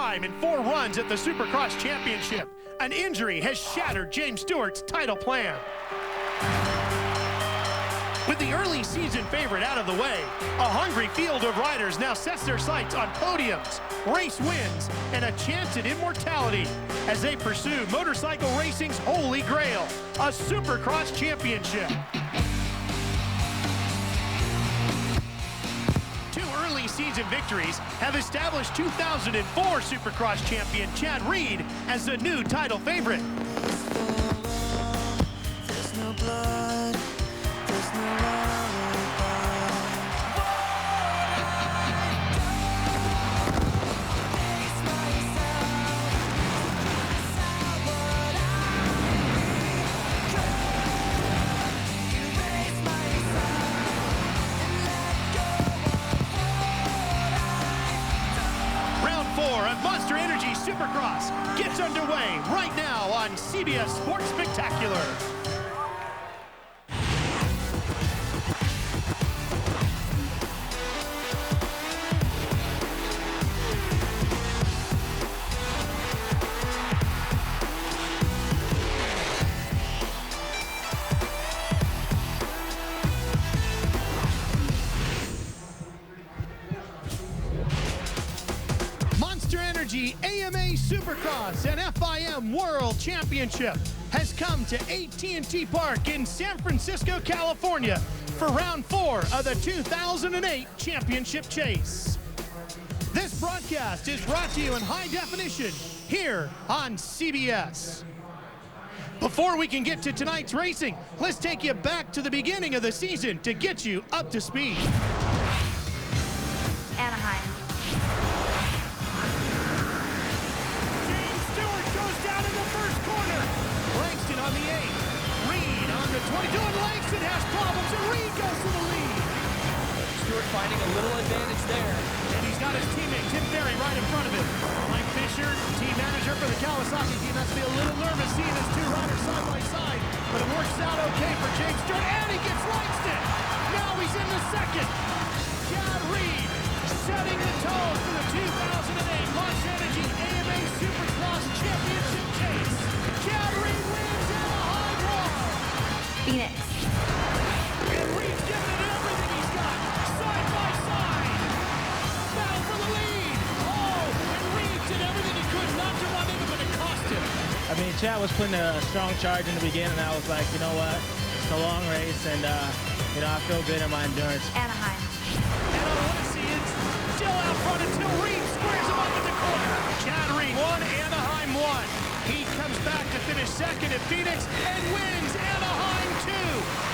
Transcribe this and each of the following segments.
time in 4 runs at the Supercross Championship. An injury has shattered James Stewart's title plan. With the early season favorite out of the way, a hungry field of riders now sets their sights on podiums, race wins, and a chance at immortality as they pursue motorcycle racing's holy grail, a Supercross Championship. 2 early season victories have established 2004 Supercross champion Chad Reed as the new title favorite. There's no blood. Round 4 of Monster Energy Supercross gets underway right now on CBS Sports Spectacular. Monster Energy AMA Supercross and FIM World Championship has come to AT&T Park in San Francisco, California for round 4 of the 2008 championship chase. This broadcast is brought to you in high definition here on CBS. Before we can get to tonight's racing, let's take you back to the beginning of the season to get you up to speed. Anaheim. James Stewart goes down in the first corner. Langston on the 8. Reed on the 22. And Langston has problems, and Reed goes to the lead. Stewart finding a little advantage there. And he's got his teammate Tim Ferry right in front of him. Mike Fisher, team manager for the Kawasaki team, has to be a little nervous seeing his 2 riders side by side. But it works out okay for James Stewart, and he gets Langston. Now he's in the second. Chad Reed setting the tone for the 2008 Monster Energy AMA Supercross Championship chase. Chad Reed wins in a high roar. Phoenix. And Reed's giving it everything he's got. Side by side. Battle for the lead. Oh, and Reed did everything he could not to run into, but it cost him. I mean, Chad was putting a strong charge in the beginning, and I was like, you know what? It's a long race, and, you know, I feel good in my endurance. Anaheim. And Alessi is still out front until Reed squares him up in the corner. Chad Reed won, Anaheim won. He comes back to finish second at Phoenix and wins Anaheim 2.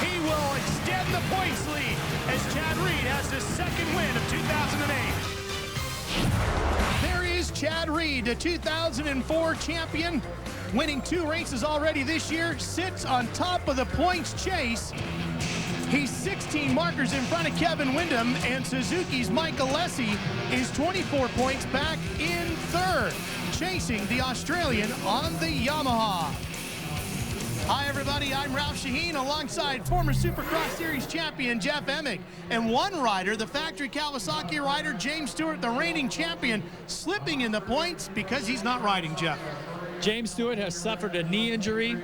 He will extend the points lead as Chad Reed has his second win of 2008. There is Chad Reed, the 2004 champion, winning 2 races already this year, sits on top of the points chase. He's 16 markers in front of Kevin Windham, and Suzuki's Mike Alessi is 24 points back in 3rd, chasing the Australian on the Yamaha. Hi everybody, I'm Ralph Shaheen alongside former Supercross Series champion Jeff Emig, and one rider, the factory Kawasaki rider James Stewart, the reigning champion, slipping in the points because he's not riding, Jeff. James Stewart has suffered a knee injury.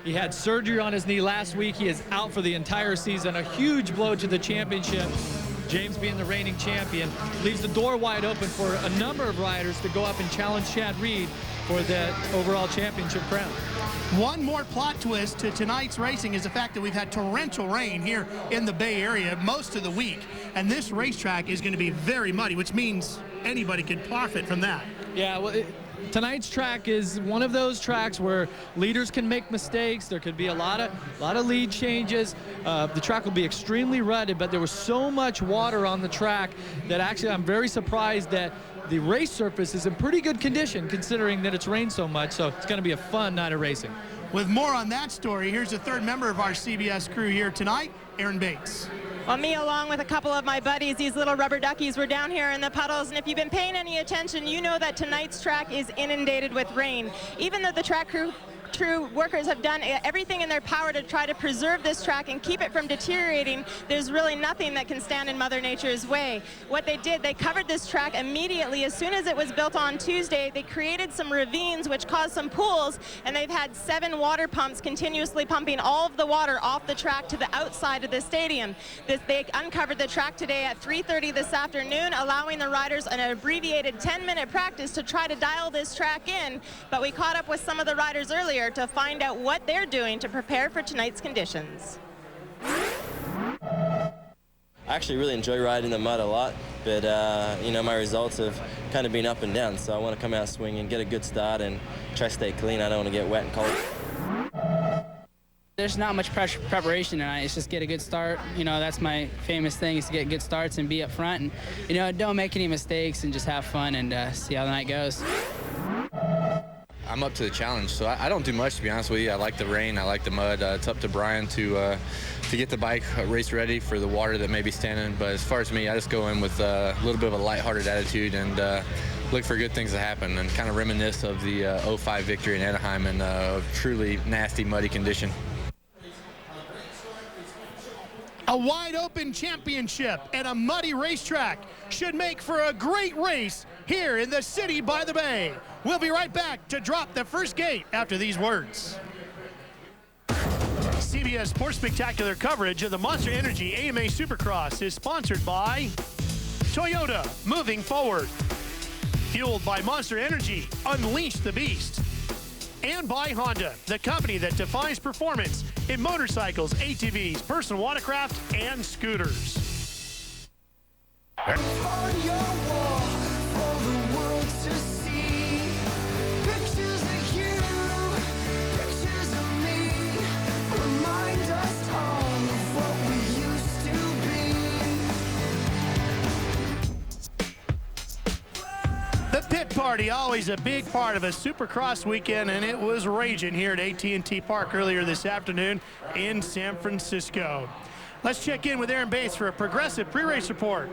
He had surgery on his knee last week. He is out for the entire season. A huge blow to the championship. James, being the reigning champion, leaves the door wide open for a number of riders to go up and challenge Chad Reed for the overall championship crown. One more plot twist to tonight's racing is the fact that we've had torrential rain here in the Bay Area most of the week, and this racetrack is going to be very muddy, which means anybody can profit from that. Yeah, well, tonight's track is one of those tracks where leaders can make mistakes. There could be a lot of lead changes. The track will be extremely rutted, but there was so much water on the track that actually I'm very surprised that the race surface is in pretty good condition considering that it's rained so much. So it's going to be a fun night of racing. With more on that story, here's the 3rd member of our CBS crew here tonight, Aaron Bates. Well, me along with a couple of my buddies, these little rubber duckies, were down here in the puddles, and if you've been paying any attention, you know that tonight's track is inundated with rain. Even though the track crew crew workers have done everything in their power to try to preserve this track and keep it from deteriorating. There's really nothing that can stand in Mother Nature's way. What they did, they covered this track immediately. As soon as it was built on Tuesday, they created some ravines which caused some pools, and they've had 7 water pumps continuously pumping all of the water off the track to the outside of the stadium. They uncovered the track today at 3:30 this afternoon, allowing the riders an abbreviated 10-minute practice to try to dial this track in, but we caught up with some of the riders earlier to find out what they're doing to prepare for tonight's conditions. I actually really enjoy riding the mud a lot, but you know, my results have kind of been up and down, so I want to come out swinging, get a good start, and try to stay clean. I don't want to get wet and cold. There's not much preparation tonight. It's just get a good start. You know, that's my famous thing, is to get good starts and be up front, and you know, don't make any mistakes and just have fun and see how the night goes. I'm up to the challenge, so I don't do much, to be honest with you. I like the rain, I like the mud. It's up to Brian to get the bike race ready for the water that may be standing. But as far as me, I just go in with a little bit of a lighthearted attitude and look for good things to happen and kind of reminisce of the 05 victory in Anaheim in a truly nasty, muddy condition. A wide-open championship and a muddy racetrack should make for a great race here in the city by the bay. We'll be right back to drop the first gate after these words. CBS Sports Spectacular coverage of the Monster Energy AMA Supercross is sponsored by Toyota, moving forward. Fueled by Monster Energy, unleash the beast. And by Honda, the company that defines performance in motorcycles, ATVs, personal watercraft, and scooters. On your wall for the world to see. Pictures of you, pictures of me. Remind us all of what we used to be. The pit party, always a big part of a Supercross weekend, and it was raging here at AT&T Park earlier this afternoon in San Francisco. Let's check in with Aaron Bates for a progressive pre-race report.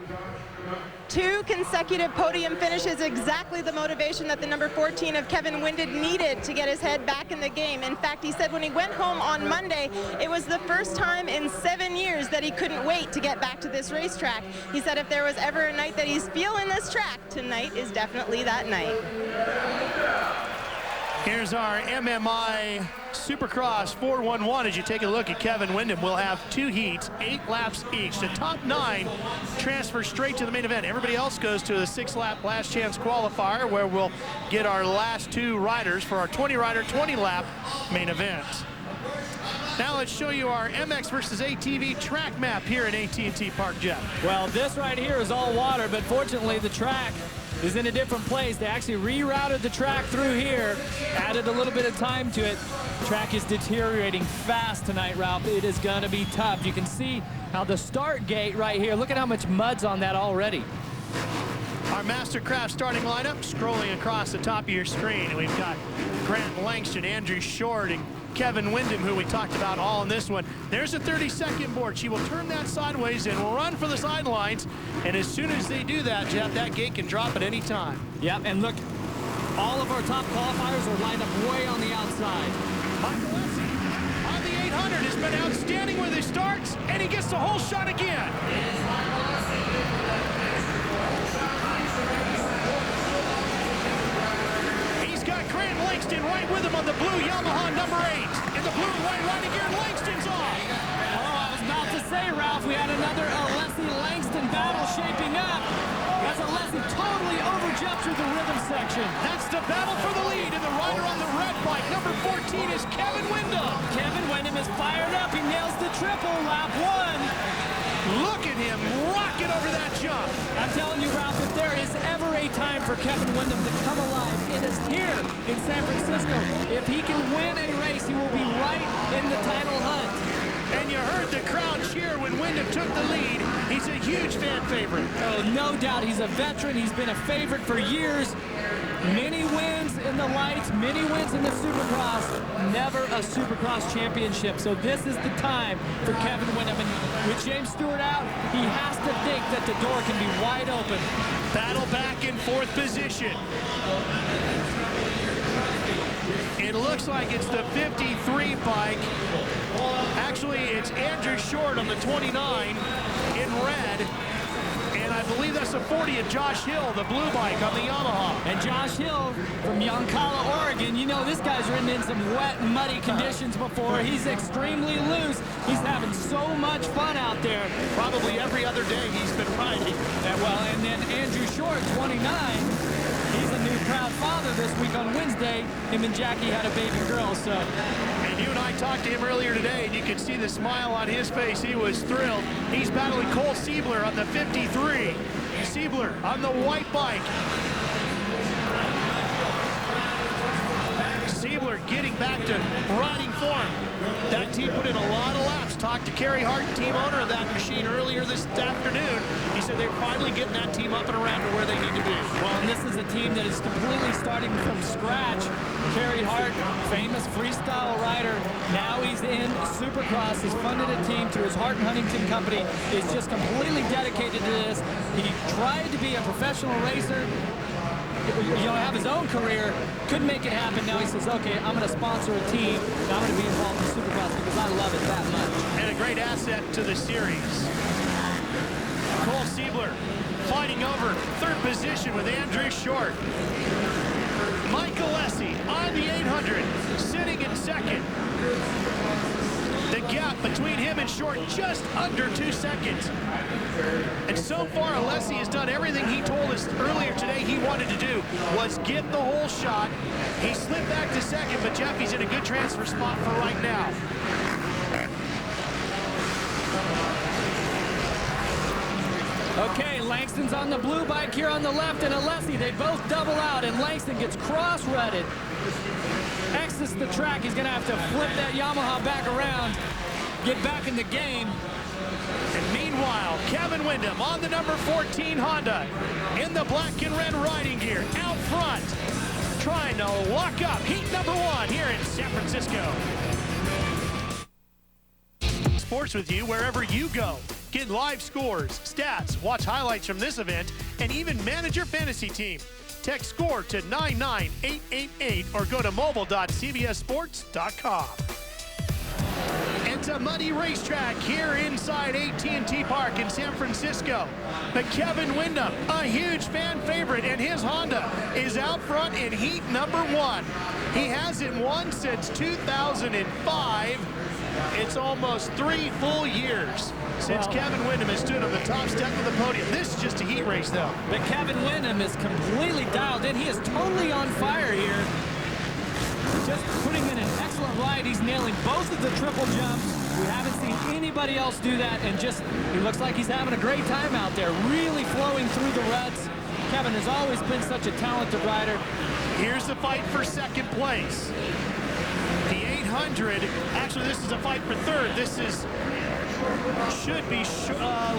2 consecutive podium finishes, exactly the motivation that the number 14 of Kevin Windham needed to get his head back in the game. In fact, he said when he went home on Monday, it was the first time in 7 years that he couldn't wait to get back to this racetrack. He said if there was ever a night that he's feeling this track, tonight is definitely that night. Here's our MMI Supercross 411. As you take a look at Kevin Windham, we'll have 2 heats, 8 laps each. The top 9 transfer straight to the main event. Everybody else goes to the 6-lap last chance qualifier, where we'll get our last 2 riders for our 20-rider, 20-lap main event. Now let's show you our MX versus ATV track map here at AT&T Park, Jeff. Well, this right here is all water, but fortunately the track is in a different place. They actually rerouted the track through here, added a little bit of time to it. The track is deteriorating fast tonight, Ralph. It is gonna be tough. You can see how the start gate right here, look at how much mud's on that already. Our Mastercraft starting lineup scrolling across the top of your screen. And we've got Grant Langston, Andrew Short, and Kevin Windham, who we talked about all in this one. There's a 30-second board. She will turn that sideways and run for the sidelines. And as soon as they do that, Jeff, that gate can drop at any time. Yep, and look, all of our top qualifiers are lined up way on the outside. Alessi on the 800 has been outstanding with his starts, and he gets the whole shot again. Grant Langston right with him on the blue Yamaha number 8. In the blue and white riding gear, Langston's off. Oh, I was about to say, Ralph, we had another Alessi Langston battle shaping up as Alessi totally overjumped through the rhythm section. That's the battle for the lead, and the rider on the red bike, number 14, is Kevin Windham. Kevin Windham is fired up. He nails the triple, lap 1. Look at him rocket over that jump. I'm telling you, Ralph, if there is ever a time for Kevin Windham to come alive, it is here in San Francisco. If he can win a race, he will be right in the title hunt. And you heard the crowd cheer when Windham took the lead. He's a huge fan favorite. Oh, no doubt. He's a veteran. He's been a favorite for years. Many wins in the lights, many wins in the Supercross, never a Supercross championship. So this is the time for Kevin Windham. And with James Stewart out, he has to think that the door can be wide open. Battle back in 4th position. It looks like it's the 53 bike. Actually, it's Andrew Short on the 29 in red. And I believe that's the 40 of Josh Hill, the blue bike on the Yamaha. And Josh Hill from Yoncalla, Oregon, you know this guy's ridden in some wet and muddy conditions before. He's extremely loose. He's having so much fun out there. Probably every other day he's been riding. And then Andrew Short, 29. He's a new proud father this week on Wednesday. Him and Jackie had a baby girl, so. And you and I talked to him earlier today, and you could see the smile on his face. He was thrilled. He's battling Cole Siebler on the 53. Siebler on the white bike. Siebler getting back to riding form. That team put in a lot of laps. Talked to Kerry Hart, team owner of that machine, earlier this afternoon. He said they're finally getting that team up and around to where they need to be. Well, and this is a team that is completely starting from scratch. Kerry Hart, famous freestyle rider. Now he's in Supercross. He's funded a team through his Hart and Huntington company. He's just completely dedicated to this. He tried to be a professional racer, have his own career, couldn't make it happen. Now he says, okay, I'm going to sponsor a team, and I'm going to be involved in Supercross because I love it that much. And a great asset to the series. Cole Siebler fighting over third position with Andrew Short. Mike Alessi on the 800, sitting in second. The gap between him and Short just under 2 seconds. And so far, Alessi has done everything he told us earlier today he wanted to do, was get the whole shot. He slipped back to second, but Jeffy's in a good transfer spot for right now. Okay, Langston's on the blue bike here on the left, and Alessi, they both double out, and Langston gets cross-rutted. Exits the track. He's going to have to flip that Yamaha back around, get back in the game. And meanwhile, Kevin Windham on the number 14 Honda in the black and red riding gear out front, trying to lock up heat number 1 here in San Francisco. Sports with you wherever you go. Get live scores, stats, watch highlights from this event, and even manage your fantasy team. Text SCORE to 99888 or go to mobile.cbssports.com. It's a muddy racetrack here inside AT&T Park in San Francisco. But Kevin Windham, a huge fan favorite, and his Honda is out front in heat number 1. He hasn't won since 2005. It's almost 3 full years since Kevin Windham has stood on the top step of the podium. This is just a heat race, though. But Kevin Windham is completely dialed in. He is totally on fire here. Just putting in an excellent ride. He's nailing both of the triple jumps. We haven't seen anybody else do that, and he looks like he's having a great time out there, really flowing through the ruts. Kevin has always been such a talented rider. Here's the fight for second place. The 800, actually this is a fight for third. This should be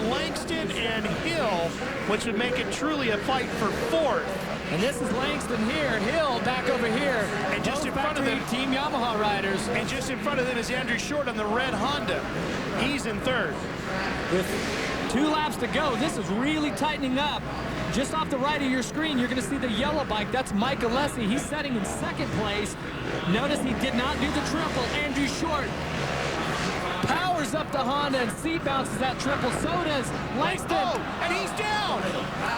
Langston and Hill, which would make it truly a fight for fourth. And this is Langston here, Hill back over here. And just in front of them, Team Yamaha riders. And just in front of them is Andrew Short on the red Honda. He's in third. With 2 laps to go, this is really tightening up. Just off the right of your screen, you're going to see the yellow bike. That's Mike Alessi. He's setting in second place. Notice he did not do the triple. Andrew Short powers up the Honda and seat bounces that triple. So does Langston. Oh, and he's down.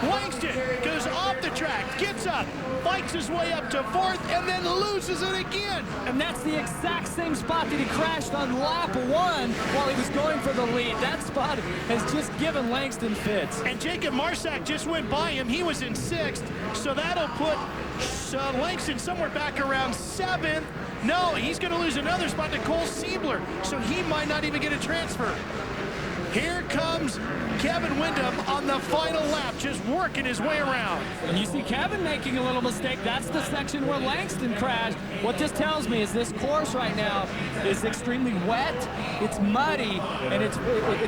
Langston goes off the track, gets up, fights his way up to fourth, and then loses it again. And that's the exact same spot that he crashed on lap 1 while he was going for the lead. That spot has just given Langston fits. And Jacob Marsack just went by him. He was in 6th, so that'll put Langston somewhere back around 7th. No, he's going to lose another spot to Cole Siebler, so he might not even get a transfer. Here comes Kevin Windham on the final lap, just working his way around. And you see Kevin making a little mistake. That's the section where Langston crashed. What this tells me is this course right now is extremely wet, it's muddy, and it's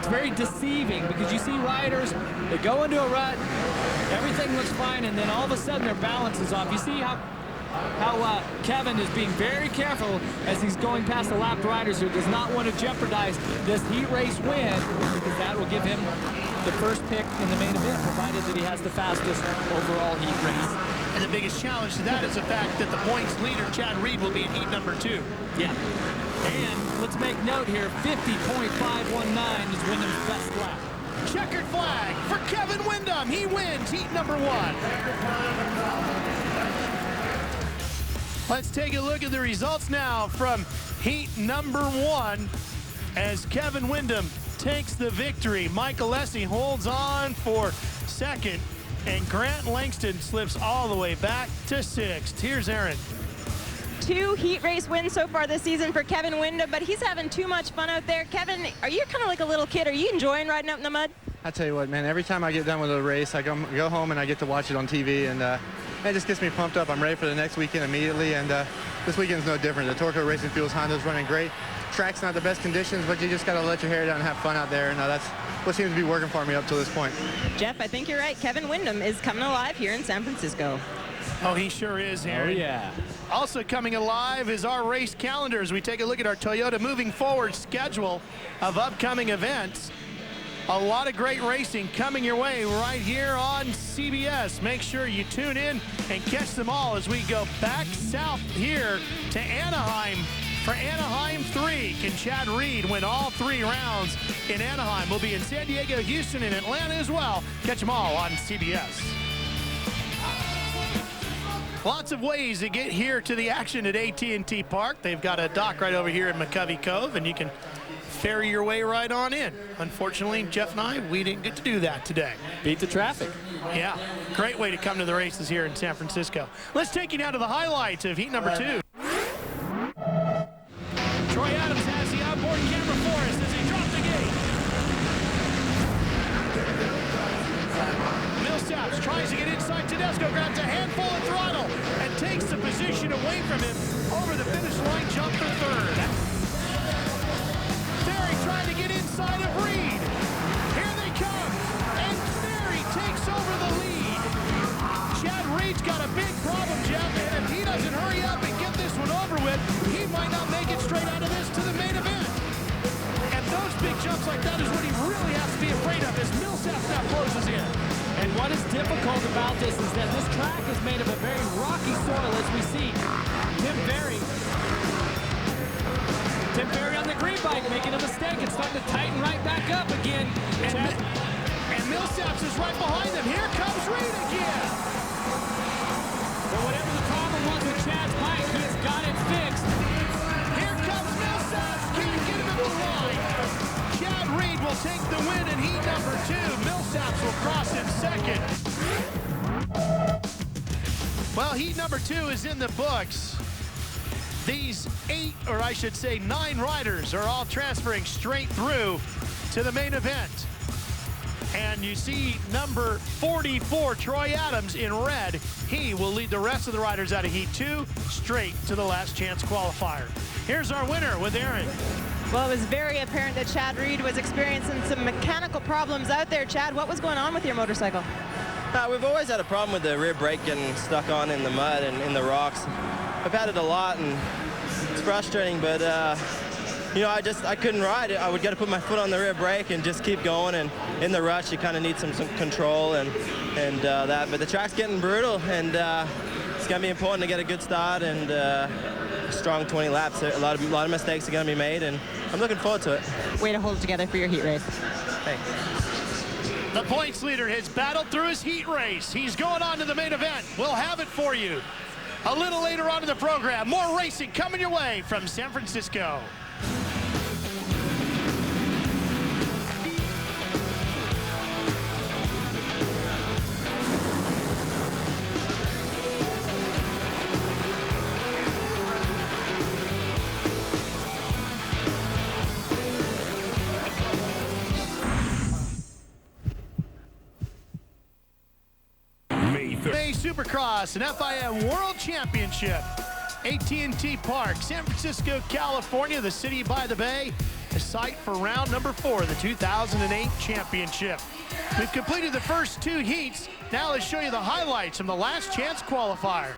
very deceiving because you see riders, they go into a rut, everything looks fine, and then all of a sudden their balance is off. You see how Kevin is being very careful as he's going past the lapped riders who does not want to jeopardize this heat race win because that will give him the first pick in the main event, provided that he has the fastest overall heat race. And the biggest challenge to that is the fact that the points leader, Chad Reed, will be in heat number 2. Yeah. And let's make note here, 50.519 is Wyndham's best lap. Checkered flag for Kevin Windham. He wins heat number 1. Let's take a look at the results now from heat number 1 as Kevin Windham takes the victory. Mike Alessi holds on for second, and Grant Langston slips all the way back to 6th. Here's Aaron. 2 heat race wins so far this season for Kevin Windham, but he's having too much fun out there. Kevin, are you kind of like a little kid? Are you enjoying riding out in the mud? I tell you what, man, every time I get done with a race, I go home and I get to watch it on TV, and it just gets me pumped up. I'm ready for the next weekend immediately, and this weekend's no different. The Torco Racing Fuels Honda's running great. Track's not the best conditions, but you just got to let your hair down and have fun out there, and that's what seems to be working for me up to this point. Jeff, I think you're right. Kevin Windham is coming alive here in San Francisco. Oh, he sure is, Aaron. Oh, yeah. Also coming alive is our race calendar as we take a look at our Toyota moving forward schedule of upcoming events. A lot of great racing coming your way right here on CBS. Make sure you tune in and catch them all as we go back south here to Anaheim for Anaheim 3. Can Chad Reed win all 3 rounds in Anaheim? We'll be in San Diego, Houston, and Atlanta as well. Catch them all on CBS. Lots of ways to get here to the action at AT&T Park. They've got a dock right over here in McCovey Cove, and you can ferry your way right on in. Unfortunately, Jeff and I, we didn't get to do that today. Beat the traffic. Yeah, great way to come to the races here in San Francisco. Let's take you now to the highlights of heat number 2. Troy Adams has the outboard camera for us as he drops the gate. Millsaps tries to get inside Tedesco, grabs a handful of throttle, and takes the position away from him over the finish line, jump for 3rd. Ferry trying to get inside of Reed. Here they come, and Ferry takes over the lead. Chad Reed's got a big problem, Jeff, and if he doesn't hurry up and get this one over with, he might not make it straight out of this to the main event. And those big jumps like that is what he really has to be afraid of as Millsap now closes in. And what is difficult about this is that this track is made of a very rocky soil, as we see. Tim Ferry on the green bike making a mistake. It's starting to tighten right back up again. And Millsaps is right behind them. Here comes Reed again. But whatever the problem was with Chad's bike, he has got it fixed. Here comes Millsaps. Can't get him at the line. Chad Reed will take the win in heat number 2. Millsaps will cross in 2nd. Well, heat number 2 is in the books. These 8, or I should say 9 riders are all transferring straight through to the main event. And you see number 44, Troy Adams, in red. He will lead the rest of the riders out of heat 2 straight to the last chance qualifier. Here's our winner with Aaron. Well, it was very apparent that Chad Reed was experiencing some mechanical problems out there. Chad, what was going on with your motorcycle? We've always had a problem with the rear brake getting stuck on in the mud and in the rocks. I've had it a lot, and it's frustrating, but you know, I couldn't ride it. I would got to put my foot on the rear brake and just keep going, and in the rush you kind of need some control and that. But the track's getting brutal, and it's gonna be important to get a good start and a strong 20 laps. A lot of mistakes are gonna be made, and I'm looking forward to it. Way to hold it together for your heat race. Thanks. The points leader has battled through his heat race. He's going on to the main event. We'll have it for you a little later on in the program. More racing coming your way from San Francisco. May Supercross and FIM World Championship. AT&T Park, San Francisco, California, the city by the bay, the site for round number 4 of the 2008 championship. We've completed the first 2 heats. Now let's show you the highlights from the last chance qualifier.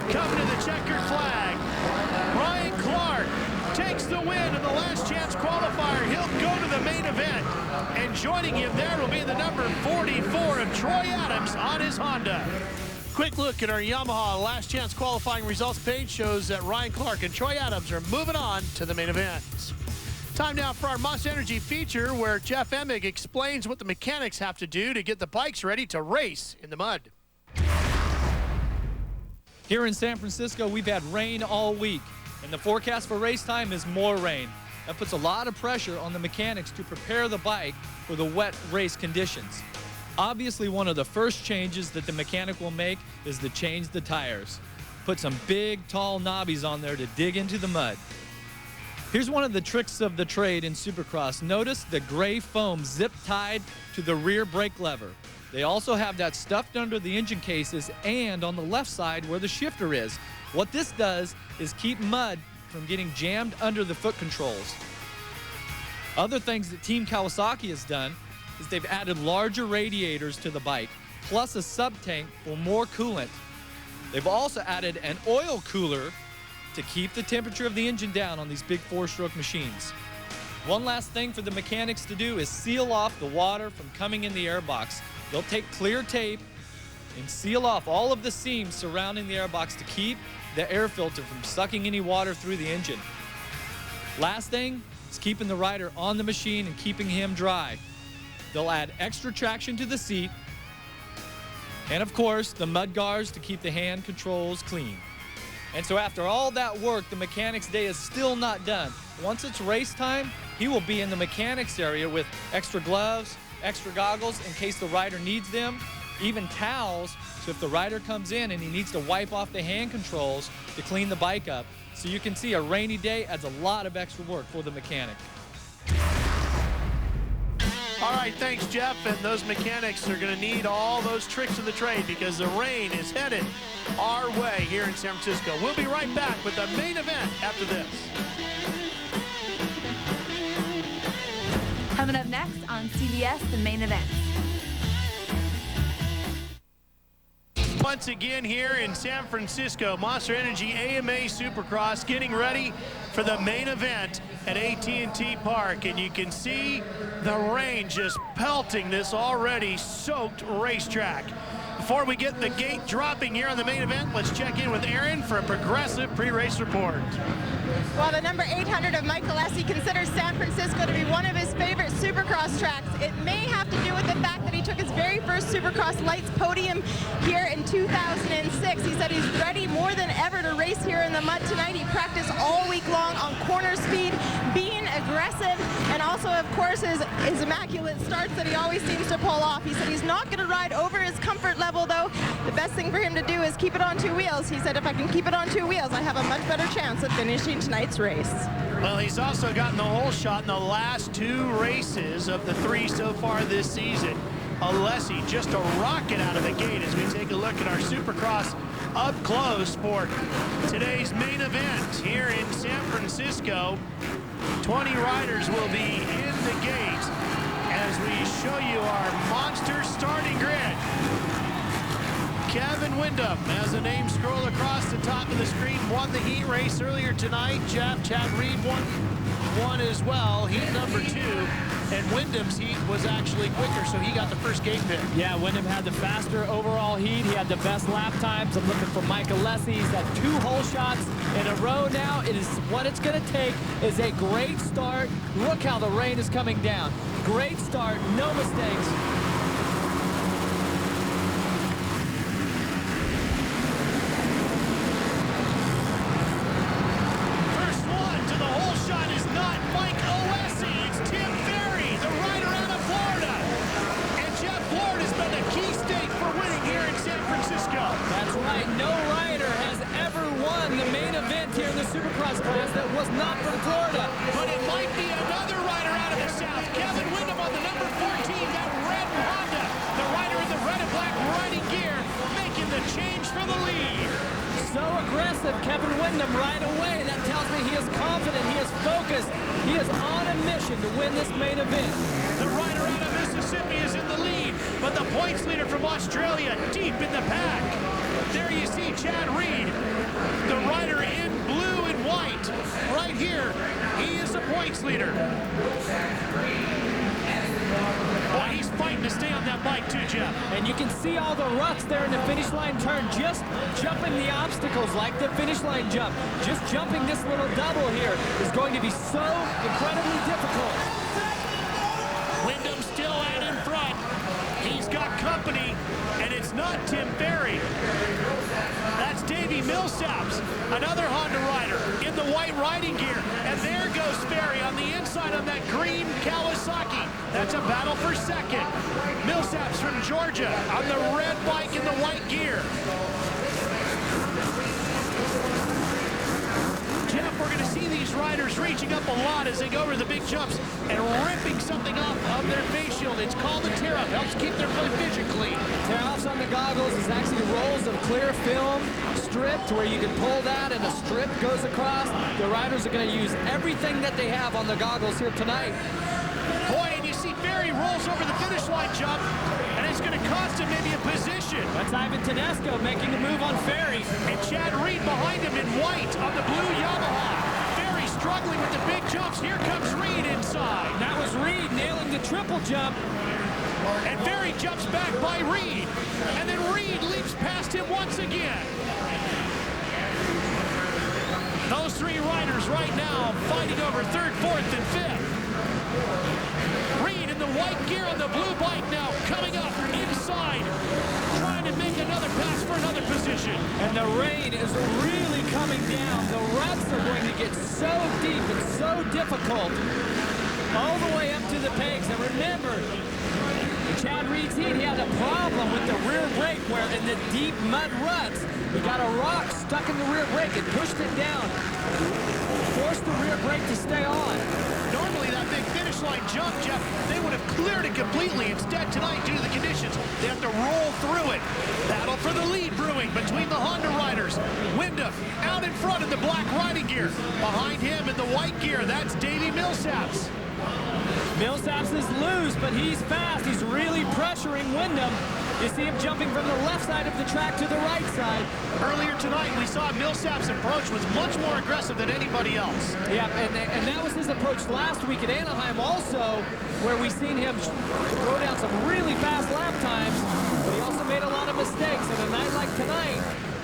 Coming to the checkered flag, Ryan Clark takes the win in the last chance qualifier. He'll go to the main event and joining him there will be the number 44 of Troy Adams on his Honda. Quick look at our Yamaha last chance qualifying results page shows that Ryan Clark and Troy Adams are moving on to the main event. Time now for our Monster Energy feature where Jeff Emig explains what the mechanics have to do to get the bikes ready to race in the mud. Here in San Francisco, we've had rain all week, and the forecast for race time is more rain. That puts a lot of pressure on the mechanics to prepare the bike for the wet race conditions. Obviously, one of the first changes that the mechanic will make is to change the tires. Put some big, tall knobbies on there to dig into the mud. Here's one of the tricks of the trade in Supercross. Notice the gray foam zip-tied to the rear brake lever. They also have that stuffed under the engine cases and on the left side where the shifter is. What this does is keep mud from getting jammed under the foot controls. Other things that Team Kawasaki has done is they've added larger radiators to the bike, plus a sub-tank for more coolant. They've also added an oil cooler to keep the temperature of the engine down on these big 4-stroke machines. One last thing for the mechanics to do is seal off the water from coming in the airbox. They'll take clear tape and seal off all of the seams surrounding the airbox to keep the air filter from sucking any water through the engine. Last thing is keeping the rider on the machine and keeping him dry. They'll add extra traction to the seat, and of course, the mud guards to keep the hand controls clean. And so after all that work, the mechanic's day is still not done. Once it's race time, he will be in the mechanics area with extra gloves, extra goggles in case the rider needs them, even towels, so if the rider comes in and he needs to wipe off the hand controls to clean the bike up. So you can see a rainy day adds a lot of extra work for the mechanic. All right, thanks, Jeff. And those mechanics are going to need all those tricks of the trade because the rain is headed our way here in San Francisco. We'll be right back with the main event after this. Coming up next on CBS, the main event. Once again here in San Francisco, Monster Energy AMA Supercross getting ready for the main event at AT&T Park. And you can see the rain just pelting this already soaked racetrack. Before we get the gate dropping here on the main event, let's check in with Aaron for a progressive pre-race report. While the number 800 of Mike Alessi considers San Francisco to be one of his favorite Supercross tracks, it may have to do with the fact that he took his very first Supercross Lights podium here in 2006. He said he's ready more than ever to race here in the mud tonight. He practiced all week long on corner speed, being aggressive, and also, of course, his immaculate starts that he always seems to pull off. He said he's not going to ride over his comfort level, though. The best thing for him to do is keep it on 2 wheels. He said, if I can keep it on 2 wheels, I have a much better chance of finishing tonight's race. Well, he's also gotten the whole shot in the last 2 races of the 3 so far this season. Alessi just a rocket out of the gate as we take a look at our Supercross up close for today's main event here in San Francisco. 20 riders will be in the gate as we show you our monster starting grid. Kevin Windham, as the name scroll across the top of the screen, won the heat race earlier tonight. Chad Reed won as well, heat number 2. And Windham's heat was actually quicker, so he got the first gate pick. Yeah, Windham had the faster overall heat. He had the best lap times. I'm looking for Mike Alessi. He's had 2 whole shots in a row now. It is what it's going to take is a great start. Look how the rain is coming down. Great start, no mistakes. First one to the whole shot is not Mike Alessi. It's Tim Ferry, the rider out of Florida. And Jeff, Florida's been a key state for winning here in San Francisco. That's right. No rider has ever won the main event here in the Supercross class that was not from Florida. But it might be another rider out of the South. Kevin Windham on the number 14, that red Honda. The rider in the red and black riding gear, making the change for the lead. So aggressive, Kevin Windham right away. That tells me he is confident, he is focused, he is on a mission to win this main event. The rider out of Mississippi is in the lead, but the points leader from Australia deep in the pack. There you see Chad Reed, the rider in blue and white. Right here, he is the points leader. Boy, he's fighting to stay on that bike too, Jeff. And you can see all the ruts there in the finish line turn, just jumping the obstacles like the finish line jump. Just jumping this little double here is going to be so incredibly difficult. Windham still out in front. He's got company, and it's not Tim Ferry. That's Davey Millsaps, another Honda rider in the white riding gear. And there goes Ferry on the inside on that green Kawasaki. That's a battle for second. Millsaps from Georgia on the red bike in the white gear. Jeff, we're going to see these riders reaching up a lot as they go over the big jumps and ripping something off of their face shield. It's called a tear-up. Helps keep their vision clean. Tear-offs on the goggles is actually rolls of clear film stripped where you can pull that and a strip goes across. The riders are going to use everything that they have on the goggles here tonight. Boy, and you see Ferry rolls over the finish line jump, and it's going to cost him maybe a position. That's Ivan Tedesco making a move on Ferry. And Chad Reed behind him in white on the blue Yamaha. Ferry struggling with the big jumps. Here comes Reed inside. That was Reed nailing the triple jump. And Ferry jumps back by Reed. And then Reed leaps past him once again. Those three riders right now fighting over third, fourth, and fifth. Reed in the white gear on the blue bike now coming up inside, trying to make another pass for another position. And the rain is really coming down. The ruts are going to get so deep and so difficult all the way up to the pegs. And remember, Chad Reed's heat, he had a problem with the rear brake where in the deep mud ruts, he got a rock stuck in the rear brake and pushed it down. Forced the rear brake to stay on. Normally that big finish line jump, Jeff, they would have cleared it completely. Instead tonight, due to the conditions, they have to roll through it. Battle for the lead brewing between the Honda riders. Windham out in front in the black riding gear. Behind him in the white gear, that's Davey Millsaps. Millsaps is loose, but he's fast. He's really pressuring Windham. You see him jumping from the left side of the track to the right side. Earlier tonight, we saw Millsaps' approach was much more aggressive than anybody else. Yeah, and that was his approach last week at Anaheim also, where we seen him throw down some really fast lap times, but he also made a lot of mistakes. And a night like tonight,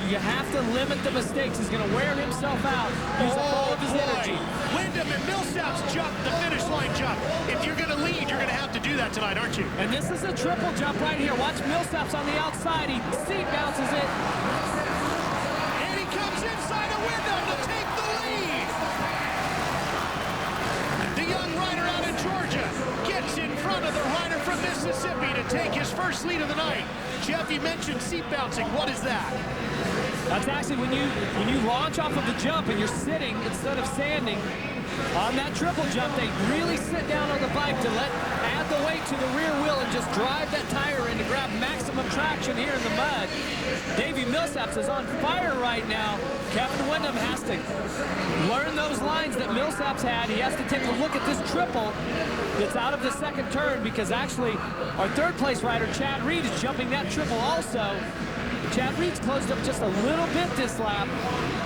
you have to limit the mistakes. He's going to wear himself out, use up all of his energy. Windham and Millsaps jump the finish line jump. If you're going to lead, you're going to have to do that tonight, aren't you? And this is a triple jump right here. Watch Millsaps on the outside. He seat bounces it. And he comes inside of Windham to take the lead. The young rider out of Georgia gets in front of the rider from Mississippi to take his first lead of the night. Jeff, you mentioned seat bouncing. What is that? That's actually when you launch off of the jump and you're sitting instead of standing. On that triple jump, they really sit down on the bike to add the weight to the rear wheel and just drive that tire in to grab maximum traction here in the mud. Davey Millsaps is on fire right now. Kevin Windham has to learn those lines that Millsaps had. He has to take a look at this triple that's out of the second turn because actually our third place rider, Chad Reed, is jumping that triple also. Chad Reed's closed up just a little bit this lap.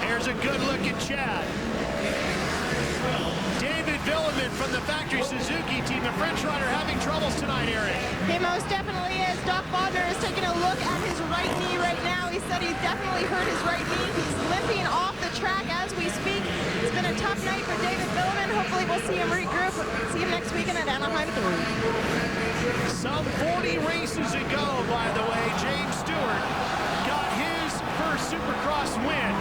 Here's a good look at Chad. David Vuillemin from the factory Suzuki team, the French rider having troubles tonight, Eric. He most definitely is. Doc Bodner is taking a look at his right knee right now. He said he definitely hurt his right knee. He's limping off the track as we speak. It's been a tough night for David Vuillemin. Hopefully we'll see him regroup. See him next weekend at Anaheim 3. Some 40 races ago, by the way, James Stewart got his first Supercross win.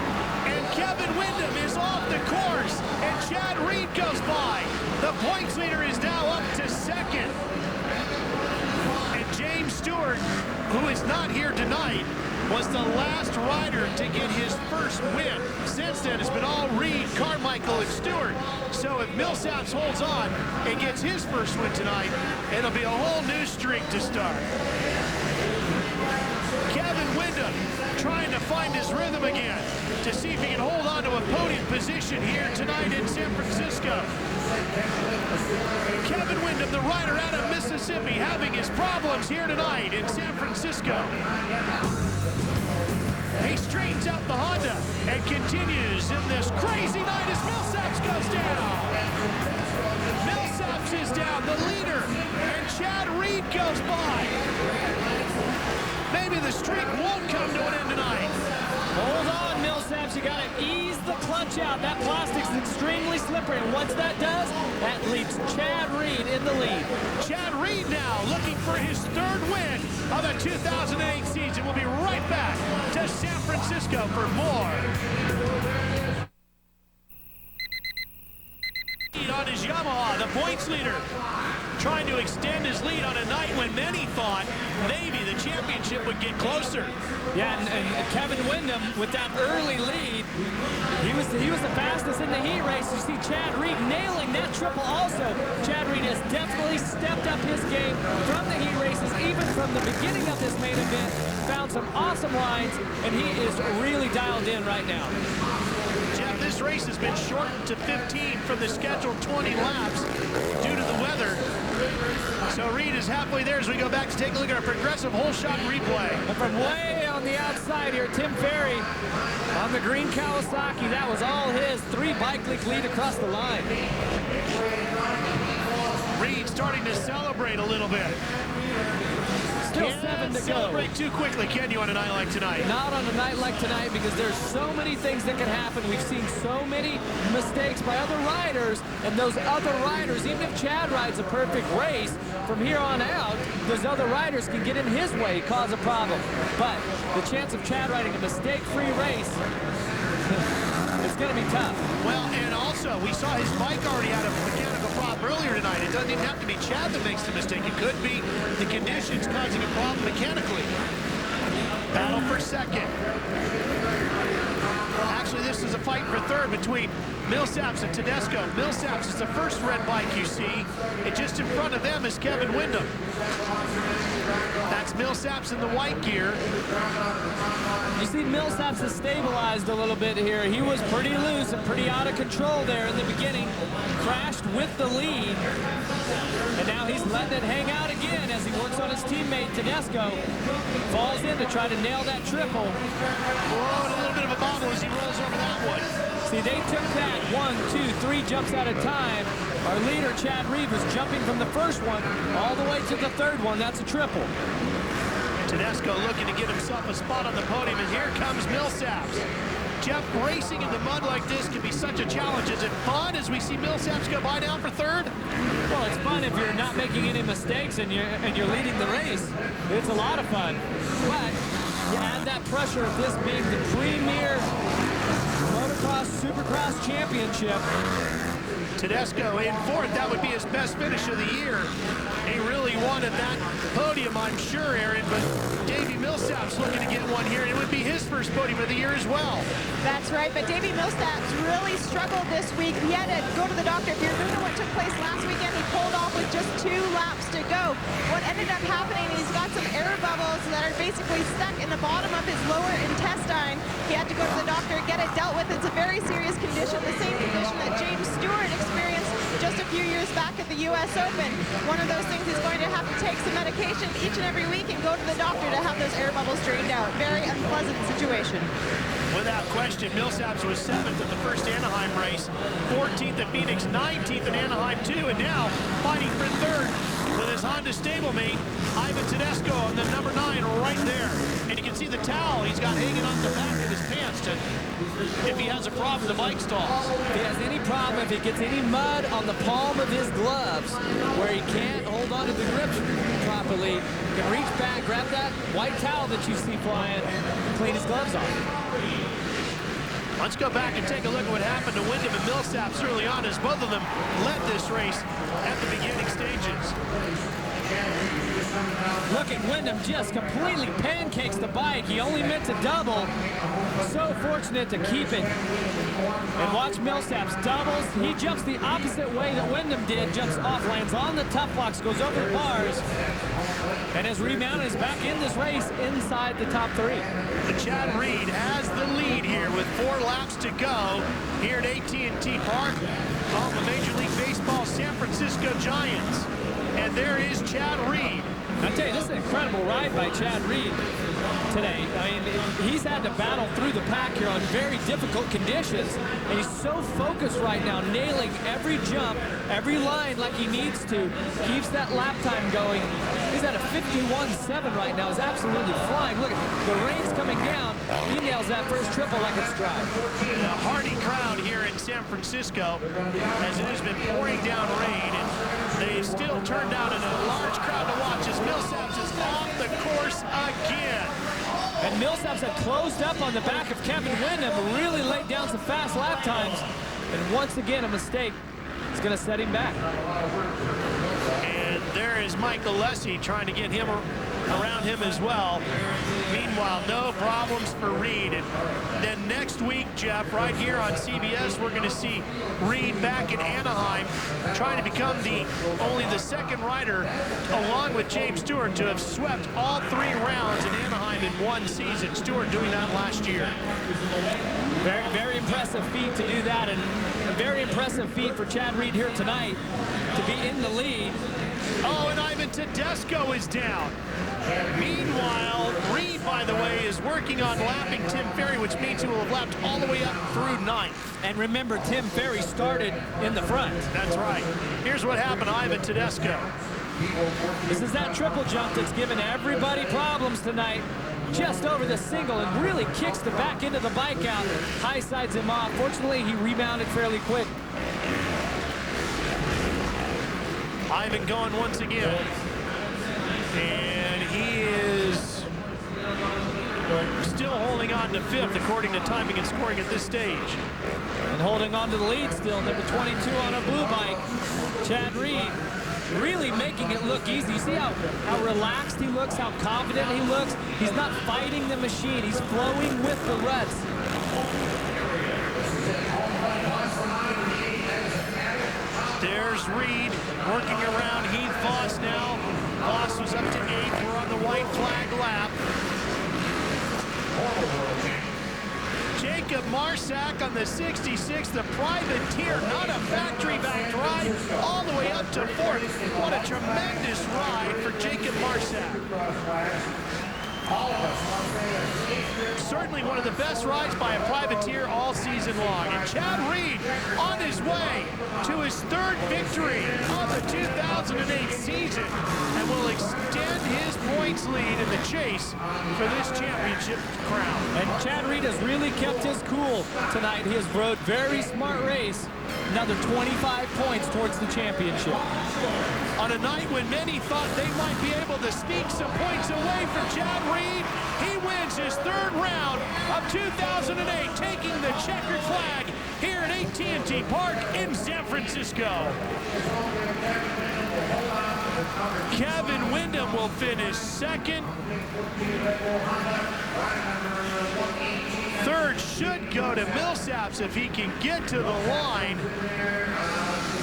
And Kevin Windham is off the course, and Chad Reed goes by. The points leader is now up to second. And James Stewart, who is not here tonight, was the last rider to get his first win. Since then, it's been all Reed, Carmichael, and Stewart. So if Millsaps holds on and gets his first win tonight, it'll be a whole new streak to start. Kevin Windham trying to find his rhythm again to see if he can hold on to a podium position here tonight in San Francisco. Kevin Windham, the rider out of Mississippi, having his problems here tonight in San Francisco. He straightens out the Honda and continues in this crazy night as Millsaps goes down. Millsaps is down, the leader, and Chad Reed goes by. Maybe the streak won't come to an end tonight. Hold on, Millsaps. You got to ease the clutch out. That plastic's extremely slippery. And once that does, that leaves Chad Reed in the lead. Chad Reed now looking for his third win of the 2008 season. We'll be right back to San Francisco for more. On his Yamaha, the points leader, trying to extend his lead on a night when many thought maybe the championship would get closer. Yeah, and Kevin Windham with that early lead, he was the fastest in the heat race. You see Chad Reed nailing that triple also. Chad Reed has definitely stepped up his game from the heat races, even from the beginning of this main event. Found some awesome lines, and he is really dialed in right now. Jeff, this race has been shortened to 15 from the scheduled 20 laps due to the weather. So Reed is halfway there as we go back to take a look at our progressive whole shot replay. And from way on the outside here, Tim Ferry on the green Kawasaki. That was all his. 3 bike league lead across the line. Reed starting to celebrate a little bit. Still 7 to go. Celebrate too quickly, can you, on a night like tonight? Not on a night like tonight, because there's so many things that can happen. We've seen so many mistakes by other riders, and those other riders, even if Chad rides a perfect race, from here on out, those other riders can get in his way, cause a problem. But the chance of Chad riding a mistake-free race, it's going to be tough. Well, and also, we saw his bike already had a mechanical problem earlier tonight. It doesn't even have to be Chad that makes the mistake. It could be the conditions causing a problem mechanically. Battle for second. Actually, this is a fight for third between Millsaps and Tedesco. Millsaps is the first red bike you see, and just in front of them is Kevin Windham. That's Millsaps in the white gear. You see Millsaps has stabilized a little bit here. He was pretty loose and pretty out of control there in the beginning. Crashed with the lead. And now he's letting it hang out again as he works on his teammate Tedesco. Falls in to try to nail that triple. Blowing a little bit of a bobble as he rolls over that one. See, they took that 1, 2, 3 jumps at a time. Our leader, Chad Reed, was jumping from the first one all the way to the third one. That's a triple. Tedesco looking to get himself a spot on the podium, and here comes Millsaps. Jeff, racing in the mud like this can be such a challenge. Is it fun as we see Millsaps go by down for third? Well, it's fun if you're not making any mistakes and you're leading the race. It's a lot of fun. But you add that pressure of this being the premier motocross supercross championship. Tedesco in fourth. That would be his best finish of the year. He really wanted that podium, I'm sure, Aaron, but Davey Millsaps looking to get one here. It would be his first podium of the year as well. That's right, but Davey Millsaps really struggled this week. He had to go to the doctor. If you remember what took place last weekend, he pulled off with just 2 laps to go. What ended up happening, he's got some air bubbles that are basically stuck in the bottom of his lower intestine. He had to go to the doctor and get it dealt with. It's a very serious condition, the same condition that James Stewart experienced just a few years back at the U.S. Open. One of those things he's going to have to take some medication each and every week and go to the doctor to have those air bubbles drained out. Very unpleasant situation. Without question, Millsaps was 7th in the first Anaheim race, 14th at Phoenix, 19th in Anaheim too, and now fighting for third with his Honda stablemate, Ivan Tedesco on the number 9 right there. And you can see the towel he's got hanging on the back of his pants to, if he has a problem, the bike stalls. If he has any problem, if he gets any mud on the palm of his gloves where he can't hold on to the grip properly, he can reach back, grab that white towel that you see flying, and clean his gloves off. Let's go back and take a look at what happened to Windham and Millsaps early on as both of them led this race at the beginning stages. Look at Windham just completely pancakes the bike. He only meant to double. So fortunate to keep it. And watch Millsaps doubles. He jumps the opposite way that Windham did. Jumps off, lands on the tough box, goes over the bars. And has remounted, is back in this race inside the top 3. But Chad Reed has the lead here with 4 laps to go here at AT&T Park of the Major League Baseball San Francisco Giants. And there is Chad Reed. I tell you, this is an incredible ride by Chad Reed. today. I mean, he's had to battle through the pack here on very difficult conditions, and he's so focused right now, nailing every jump, every line like he needs to, keeps that lap time going. He's at a 51.7 right now. He's absolutely flying. Look, the rain's coming down. He nails that first triple like it's dry. A hearty crowd here in San Francisco as it has been pouring down rain, and they still turned out in a large crowd to watch as Millsaps is off the course again. And Millsaps had closed up on the back of Kevin Windham, really laid down some fast lap times. And once again, a mistake is going to set him back. And there is Michael Alessi trying to get him around him as well. Meanwhile, no problems for Reed. And then next week, Jeff, right here on CBS, we're going to see Reed back in Anaheim trying to become only the second rider, along with James Stewart, to have swept all 3 rounds in Anaheim in one season. Stewart doing that last year. Very, very impressive feat to do that, and a very impressive feat for Chad Reed here tonight to be in the lead. Oh, and Ivan Tedesco is down. Meanwhile, Reed, by the way, is working on lapping Tim Ferry, which means he will have lapped all the way up through 9th. And remember, Tim Ferry started in the front. That's right. Here's what happened to Ivan Tedesco. This is that triple jump that's given everybody problems tonight. Just over the single and really kicks the back end of the bike out. High sides him off. Fortunately, he rebounded fairly quick. Ivan going once again. And he is still holding on to 5th according to timing and scoring at this stage. And holding on to the lead still, number 22 on a blue bike, Chad Reed. Really making it look easy. You see how relaxed he looks, how confident he looks? He's not fighting the machine. He's flowing with the ruts. There's Reed working around Heath Voss now. Voss was up to 8th. We're on the white flag lap. Jacob Marsack on the 66, the privateer, not a factory-backed ride, all the way up to 4th. What a tremendous ride for Jacob Marsack. Certainly one of the best rides by a privateer all season long. And Chad Reed on his way to his 3rd victory of the 2008 season and will extend his points lead in the chase for this championship crown. And Chad Reed has really kept his cool tonight. He has rode very smart race. Another 25 points towards the championship. On a night when many thought they might be able to sneak some points away from Chad Reed, he wins his 3rd round of 2008, taking the checkered flag here at AT&T Park in San Francisco. Kevin Windham will finish 2nd. 3rd should go to Millsaps if he can get to the line.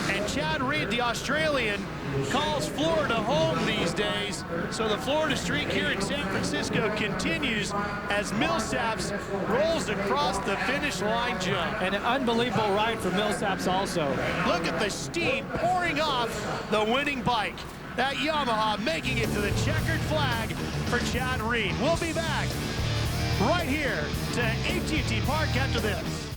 And Chad Reed, the Australian, calls Florida home these days. So the Florida streak here in San Francisco continues as Millsaps rolls across the finish line jump. And an unbelievable ride for Millsaps also. Look at the steam pouring off the winning bike. That Yamaha making it to the checkered flag for Chad Reed. We'll be back right here to AT&T Park after this.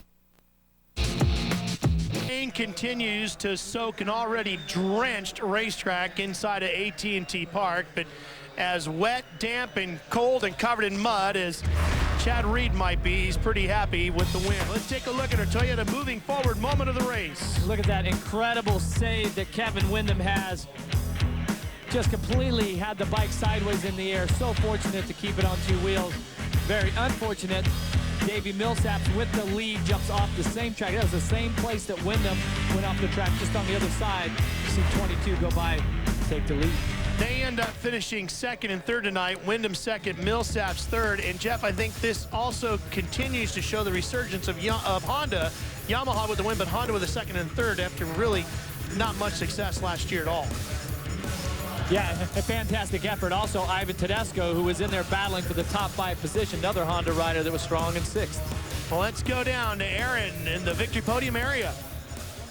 Rain continues to soak an already drenched racetrack inside of AT&T Park, but as wet, damp, and cold and covered in mud as Chad Reed might be, he's pretty happy with the win. Let's take a look at our Toyota moving forward moment of the race. Look at that incredible save that Kevin Windham has. Just completely had the bike sideways in the air. So fortunate to keep it on 2 wheels. Very unfortunate. Davey Millsaps with the lead jumps off the same track. That was the same place that Windham went off the track, just on the other side. You see 22 go by, take the lead. They end up finishing 2nd and 3rd tonight. Windham 2nd, Millsaps 3rd. And Jeff, I think this also continues to show the resurgence of Honda. Yamaha with the win, but Honda with the 2nd and 3rd after really not much success last year at all. Yeah, a fantastic effort. Also, Ivan Tedesco, who was in there battling for the top 5 position, another Honda rider that was strong in 6th. Well, let's go down to Aaron in the victory podium area.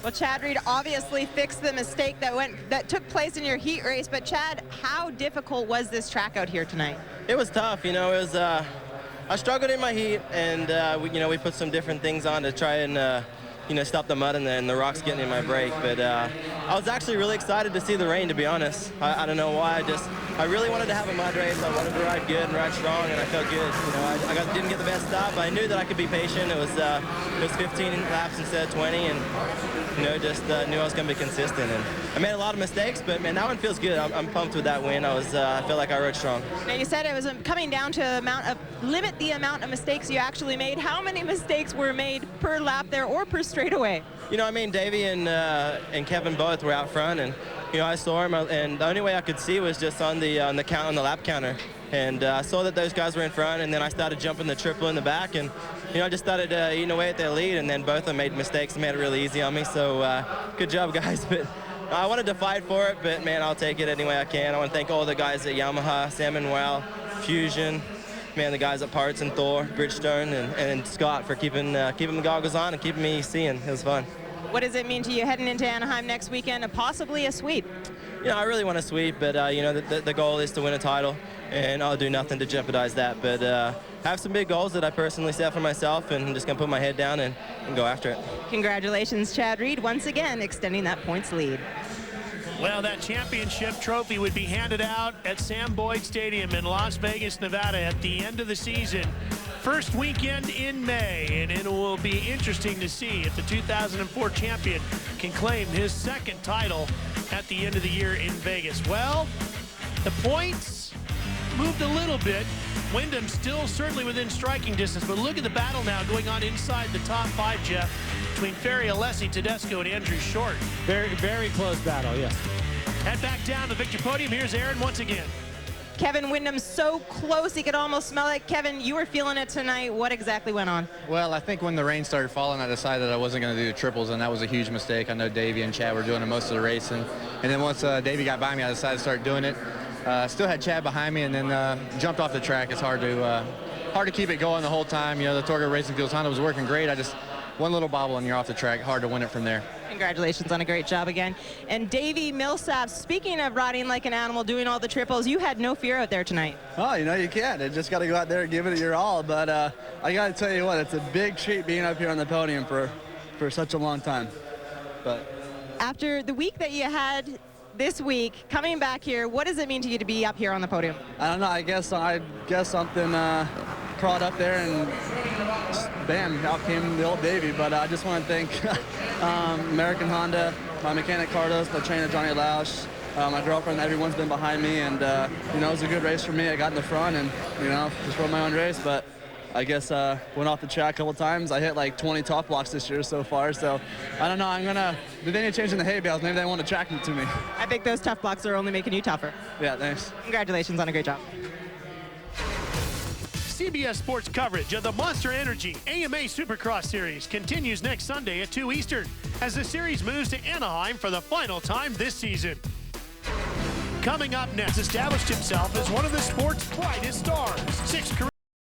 Well, Chad Reed obviously fixed the mistake that took place in your heat race, but Chad, how difficult was this track out here tonight? It was tough, you know. It was I struggled in my heat, and we put some different things on to try and stop the mud and the rocks getting in my brake. But I was actually really excited to see the rain, to be honest. I don't know why. I really wanted to have a mud race. I wanted to ride good and ride strong, and I felt good. You know, I didn't get the best stop, but I knew that I could be patient. It was 15 laps instead of 20, and just knew I was going to be consistent. And I made a lot of mistakes, but man, that one feels good. I'm pumped with that win. I feel like I rode strong. Now, you said it was coming down to limit the amount of mistakes you actually made. How many mistakes were made per lap there or per straightaway? Davey and Kevin both were out front, and I saw him, and the only way I could see was just on the lap counter. And I saw that those guys were in front, and then I started jumping the triple in the back, and I just started eating away at their lead, and then both of them made mistakes and made it really easy on me. So good job, guys. But I wanted to fight for it, but man, I'll take it any way I can. I want to thank all the guys at Yamaha, Sam and Wow, Fusion, man, the guys at Parts and Thor, Bridgestone, and Scott for keeping the goggles on and keeping me seeing. It was fun. What does it mean to you heading into Anaheim next weekend, possibly a sweep? I really want to sweep, but the goal is to win a title, and I'll do nothing to jeopardize that. But have some big goals that I personally set for myself, and I'm just going to put my head down and go after it. Congratulations, Chad Reed, once again extending that points lead. Well, that championship trophy would be handed out at Sam Boyd Stadium in Las Vegas, Nevada at the end of the season. First weekend in May, and it will be interesting to see if the 2004 champion can claim his second title at the end of the year in Vegas. Well, the points moved a little bit. Windham still certainly within striking distance, but look at the battle now going on inside the top five, Jeff, between Ferry, Alessi, Tedesco, and Andrew Short. Very, very close battle, yes. Head back down to Victor Podium. Here's Aaron once again. Kevin Windham so close he could almost smell it. Kevin, you were feeling it tonight. What exactly went on? Well, I think when the rain started falling, I decided I wasn't going to do the triples, and that was a huge mistake. I know Davey and Chad were doing it most of the race, and then once Davey got by me, I decided to start doing it. Still had Chad behind me, and then jumped off the track. It's hard to keep it going the whole time. The Torco Racing Fuels Honda was working great. One little bobble and you're off the track. Hard to win it from there. Congratulations on a great job again. And Davey Millsap, speaking of riding like an animal, doing all the triples, you had no fear out there tonight. Oh, you can't. You just got to go out there and give it your all. But I got to tell you what, it's a big treat being up here on the podium for such a long time. But after the week that you had this week, coming back here, what does it mean to you to be up here on the podium? I don't know. I guess something crawled up there and bam, out came the old Davey. But I just want to thank American Honda, my mechanic Carlos, my trainer Johnny Lausch, my girlfriend, everyone's been behind me, and it was a good race for me. I got in the front and just rode my own race, but I guess went off the track a couple times. I hit like 20 top blocks this year so far, so I don't know. If they need to change in the hay bales, maybe they want to track them to me. I think those tough blocks are only making you tougher. Yeah, thanks. Congratulations on a great job. CBS Sports coverage of the Monster Energy AMA Supercross Series continues next Sunday at 2 Eastern as the series moves to Anaheim for the final time this season. Coming up next, established himself as one of the sport's brightest stars. 6 career